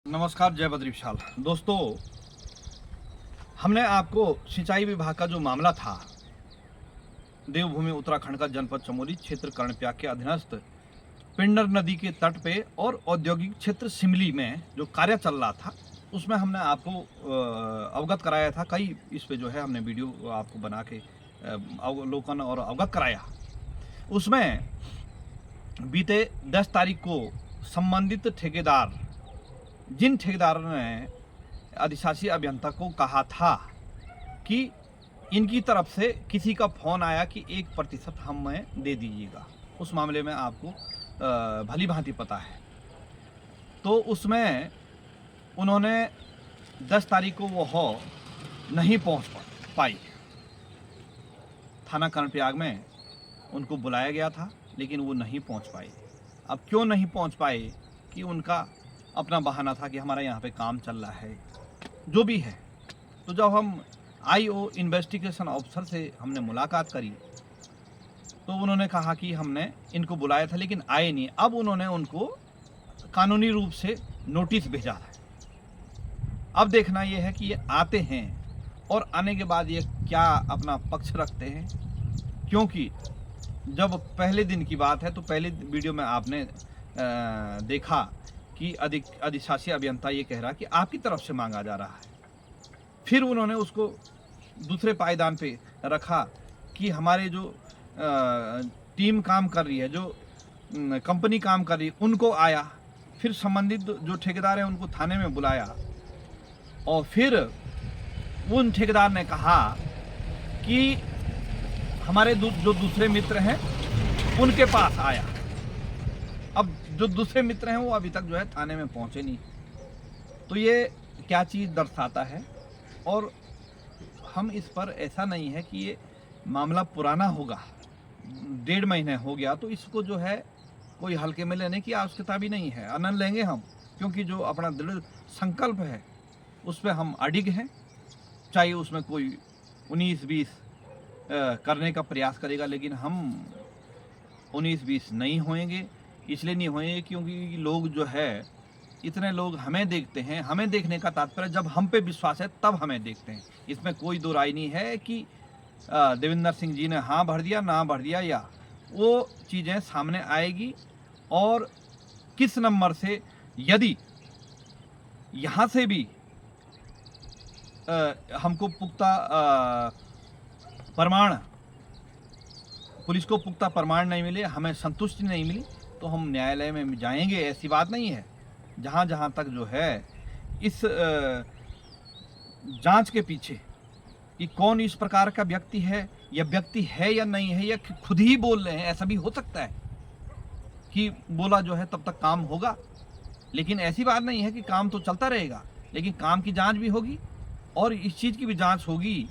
नमस्कार, जय बद्री विशाल। दोस्तों, हमने आपको सिंचाई विभाग का जो मामला था, देवभूमि उत्तराखंड का जनपद चमोली क्षेत्र कर्णप्रयाग के अधीनस्थ पिंडर नदी के तट पे और औद्योगिक क्षेत्र सिमली में जो कार्य चल रहा था, उसमें हमने आपको अवगत कराया था। कई इस पे जो है हमने वीडियो आपको बना के अवलोकन और अवगत कराया। उसमें बीते 10 तारीख को संबंधित ठेकेदार, जिन ठेकेदारों ने अधिशासी अभियंता को कहा था कि इनकी तरफ से किसी का फ़ोन आया कि 1% हमें दे दीजिएगा, उस मामले में आपको भली भांति पता है। तो उसमें उन्होंने 10 तारीख को वो नहीं पहुंच पाई। थाना कर्णप्रयाग में उनको बुलाया गया था, लेकिन वो नहीं पहुंच पाए। अब क्यों नहीं पहुंच पाए? कि उनका अपना बहाना था कि हमारा यहाँ पे काम चल रहा है, जो भी है। तो जब हम आईओ इन्वेस्टिगेशन ऑफिसर से हमने मुलाकात करी, तो उन्होंने कहा कि हमने इनको बुलाया था लेकिन आए नहीं। अब उन्होंने उनको कानूनी रूप से नोटिस भेजा है। अब देखना ये है कि ये आते हैं और आने के बाद ये क्या अपना पक्ष रखते हैं, क्योंकि जब पहले दिन की बात है तो पहले वीडियो में आपने देखा कि अधिशासी अभियंता ये कह रहा कि आपकी तरफ से मांगा जा रहा है। फिर उन्होंने उसको दूसरे पायदान पे रखा कि हमारे जो टीम काम कर रही है, जो कंपनी काम कर रही है, उनको आया। फिर संबंधित जो ठेकेदार है उनको थाने में बुलाया और फिर उन ठेकेदार ने कहा कि हमारे जो दूसरे मित्र हैं उनके पास आया। अब जो दूसरे मित्र हैं वो अभी तक जो है थाने में पहुंचे नहीं। तो ये क्या चीज़ दर्शाता है? और हम इस पर ऐसा नहीं है कि ये मामला पुराना होगा, 1.5 महीने हो गया, तो इसको जो है कोई हल्के में लेने की आवश्यकता भी नहीं है। आनंद लेंगे हम, क्योंकि जो अपना दृढ़ संकल्प है उस पर हम अडिग हैं। चाहे उसमें कोई 19-20 करने का प्रयास करेगा, लेकिन हम 19-20 नहीं होएंगे। इसलिए नहीं होएंगे क्योंकि लोग जो है, इतने लोग हमें देखते हैं। हमें देखने का तात्पर्य, जब हम पे विश्वास है तब हमें देखते हैं। इसमें कोई दो राय नहीं है कि देवेंद्र सिंह जी ने हाँ भर दिया, ना भर दिया, या वो चीज़ें सामने आएगी। और किस नंबर से, यदि यहाँ से भी हमको पुख्ता प्रमाण, पुलिस को पुख्ता प्रमाण नहीं मिले, हमें संतुष्टि नहीं मिली, तो हम न्यायालय में जाएंगे। ऐसी बात नहीं है। जहाँ तक जो है इस जांच के पीछे कि कौन इस प्रकार का व्यक्ति है, या व्यक्ति है या नहीं है, या खुद ही बोल रहे हैं, ऐसा भी हो सकता है कि बोला जो है तब तक काम होगा। लेकिन ऐसी बात नहीं है कि काम तो चलता रहेगा, लेकिन काम की जांच भी होगी और इस चीज़ की भी जांच होगी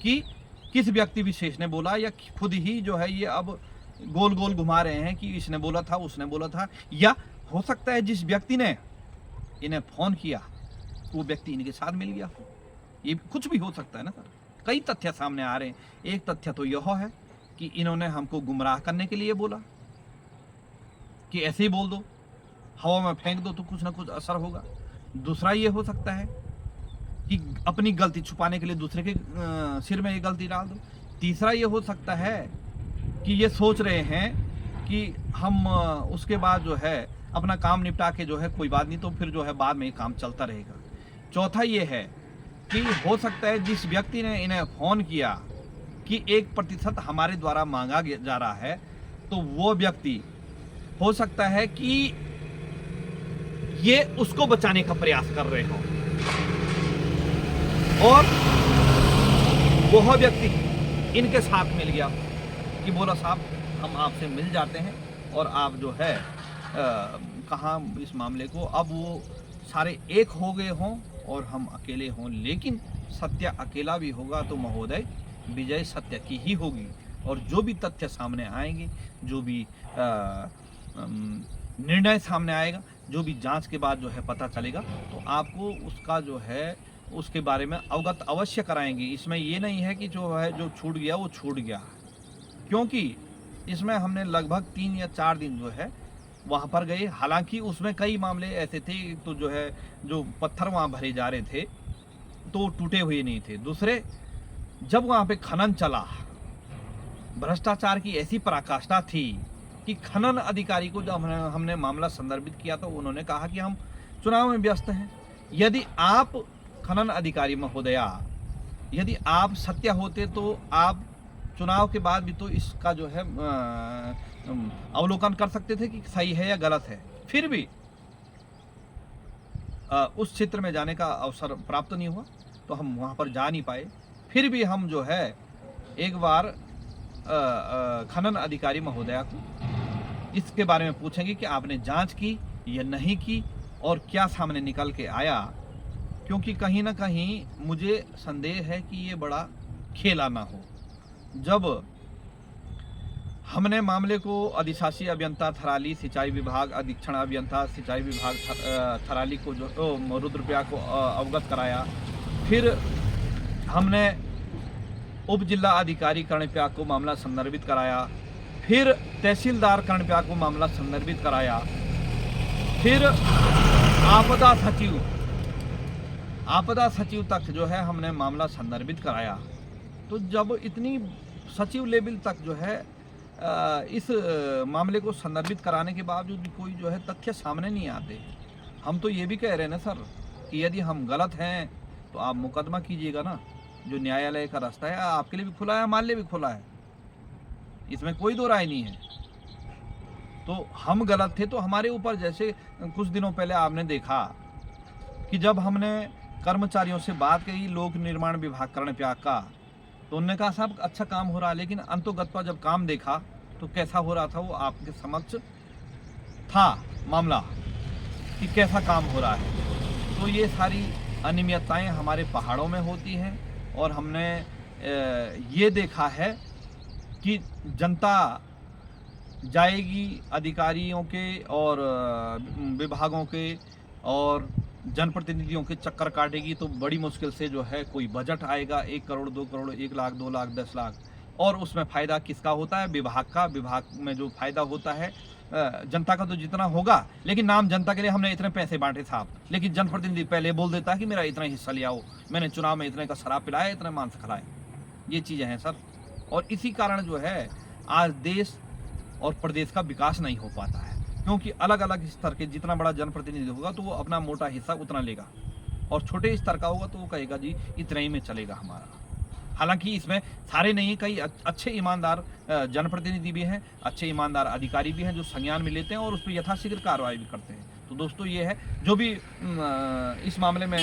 कि किस व्यक्ति विशेष ने बोला, या खुद ही जो है ये अब गोल गोल घुमा रहे हैं कि इसने बोला था, उसने बोला था। या हो सकता है जिस व्यक्ति ने इन्हें फ़ोन किया वो व्यक्ति इनके साथ मिल गया हो। ये कुछ भी हो सकता है ना सर। कई तथ्य सामने आ रहे हैं। एक तथ्य तो यह है कि इन्होंने हमको गुमराह करने के लिए बोला कि ऐसे ही बोल दो, हवा में फेंक दो तो कुछ ना कुछ असर होगा। दूसरा ये हो सकता है कि अपनी गलती छुपाने के लिए दूसरे के सिर में ये गलती डाल दो। तीसरा ये हो सकता है कि ये सोच रहे हैं कि हम उसके बाद जो है अपना काम निपटा के जो है कोई बात नहीं, तो फिर जो है बाद में ये काम चलता रहेगा। चौथा ये है कि हो सकता है जिस व्यक्ति ने इन्हें फ़ोन किया कि 1% हमारे द्वारा मांगा जा रहा है, तो वो व्यक्ति हो सकता है कि ये उसको बचाने का प्रयास कर रहे हो, और वह व्यक्ति इनके साथ मिल गया कि बोला साहब हम आपसे मिल जाते हैं और आप जो है कहाँ इस मामले को, अब वो सारे एक हो गए हों और हम अकेले हों। लेकिन सत्य अकेला भी होगा तो महोदय विजय सत्य की ही होगी। और जो भी तथ्य सामने आएंगे, जो भी निर्णय सामने आएगा, जो भी जांच के बाद जो है पता चलेगा, तो आपको उसका जो है उसके बारे में अवगत अवश्य कराएंगे। इसमें ये नहीं है कि जो है जो छूट गया वो छूट गया, क्योंकि इसमें हमने लगभग 3 या 4 दिन जो है वहाँ पर गए। हालांकि उसमें कई मामले ऐसे थे, तो जो है जो पत्थर वहाँ भरे जा रहे थे तो टूटे हुए नहीं थे। दूसरे, जब वहाँ पे खनन चला, भ्रष्टाचार की ऐसी पराकाष्ठा थी कि खनन अधिकारी को जब हमने मामला संदर्भित किया तो उन्होंने कहा कि हम चुनाव में व्यस्त हैं। यदि आप खनन अधिकारी महोदया, यदि आप सत्य होते तो आप चुनाव के बाद भी तो इसका जो है अवलोकन कर सकते थे कि सही है या गलत है। फिर भी उस क्षेत्र में जाने का अवसर प्राप्त नहीं हुआ, तो हम वहाँ पर जा नहीं पाए। फिर भी हम जो है एक बार खनन अधिकारी महोदया को इसके बारे में पूछेंगे कि आपने जांच की या नहीं की और क्या सामने निकल के आया, क्योंकि कहीं ना कहीं मुझे संदेह है कि ये बड़ा खेला ना हो। जब हमने मामले को अधिशासी अभियंता थराली सिंचाई विभाग, अधीक्षण अभियंता सिंचाई विभाग थराली को जो रुद्रप्रयाग को अवगत कराया, फिर हमने उप जिला अधिकारी कर्णप्रयाग को मामला संदर्भित कराया, फिर तहसीलदार कर्णप्रयाग को मामला संदर्भित कराया, फिर आपदा सचिव तक जो है हमने मामला संदर्भित कराया। तो जब इतनी सचिव लेवल तक जो है इस मामले को संदर्भित कराने के बावजूद भी कोई जो है तथ्य सामने नहीं आते। हम तो ये भी कह रहे हैं ना सर कि यदि हम गलत हैं तो आप मुकदमा कीजिएगा ना, जो न्यायालय का रास्ता है आपके लिए भी खुला है, हमारे लिए भी खुला है, इसमें कोई दो राय नहीं है। तो हम गलत थे तो हमारे ऊपर, जैसे कुछ दिनों पहले आपने देखा कि जब हमने कर्मचारियों से बात करी लोक निर्माण विभाग कर्णप्रयाग का, तो उन्होंने कहा साहब अच्छा काम हो रहा है, लेकिन अंतोगत पर जब काम देखा तो कैसा हो रहा था वो आपके समक्ष था मामला कि कैसा काम हो रहा है। तो ये सारी अनियमितताएं हमारे पहाड़ों में होती हैं और हमने ये देखा है कि जनता जाएगी अधिकारियों के और विभागों के और जनप्रतिनिधियों के चक्कर काटेगी, तो बड़ी मुश्किल से जो है कोई बजट आएगा 1 करोड़ 2 करोड़ 1 लाख 2 लाख 10 लाख, और उसमें फ़ायदा किसका होता है? विभाग का। विभाग में जो फ़ायदा होता है जनता का तो जितना होगा, लेकिन नाम जनता के लिए हमने इतने पैसे बांटे साहब, लेकिन जनप्रतिनिधि पहले बोल देता है कि मेरा इतना हिस्सा लिया हो, मैंने चुनाव में इतने का शराब पिलाया, इतने मांस खिलाए। ये चीज़ें हैं सर, और इसी कारण जो है आज देश और प्रदेश का विकास नहीं हो पाता है, क्योंकि अलग अलग स्तर के जितना बड़ा जनप्रतिनिधि होगा तो वो अपना मोटा हिस्सा उतना लेगा, और छोटे स्तर का होगा तो वो कहेगा जी इतना ही में चलेगा हमारा। हालांकि इसमें सारे नहीं, कई अच्छे ईमानदार जनप्रतिनिधि भी हैं, अच्छे ईमानदार अधिकारी भी हैं जो संज्ञान में लेते हैं और उस पर यथाशीघ्र कार्रवाई भी करते हैं। तो दोस्तों ये है, जो भी इस मामले में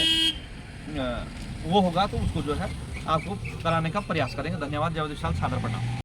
वो होगा तो उसको जो है आपको कराने का प्रयास करेंगे। धन्यवाद। जय विशाल, सादर प्रणाम।